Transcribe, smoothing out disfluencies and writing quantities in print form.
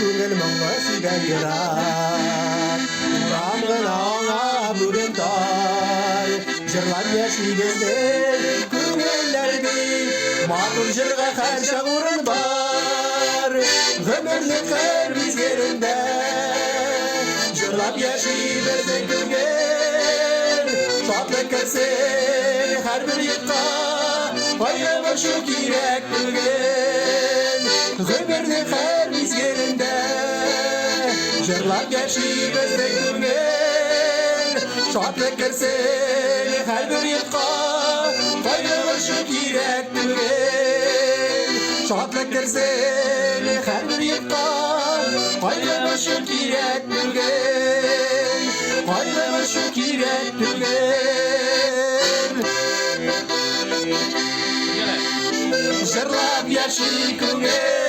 күңел мұңлы сүйгендер Урамғына бүгін тай жырлап яшигенде күңеллерде матур жырға қанша орын бар өмірлік қыр мезгілінде жырлап яши берсең күңел шатлық кірсең әрбір ұйыққа пайдалашу керек күңел өмірлік қыр мезгілінде жырлап яши берсең күңел шатлық кірсең әрбір ұйыққа пайдалашу керек күңел шатлық кірсең әрбір ұйыққа пайдалашу керек күңел пайдалашу керек күңел жырлап яши күңел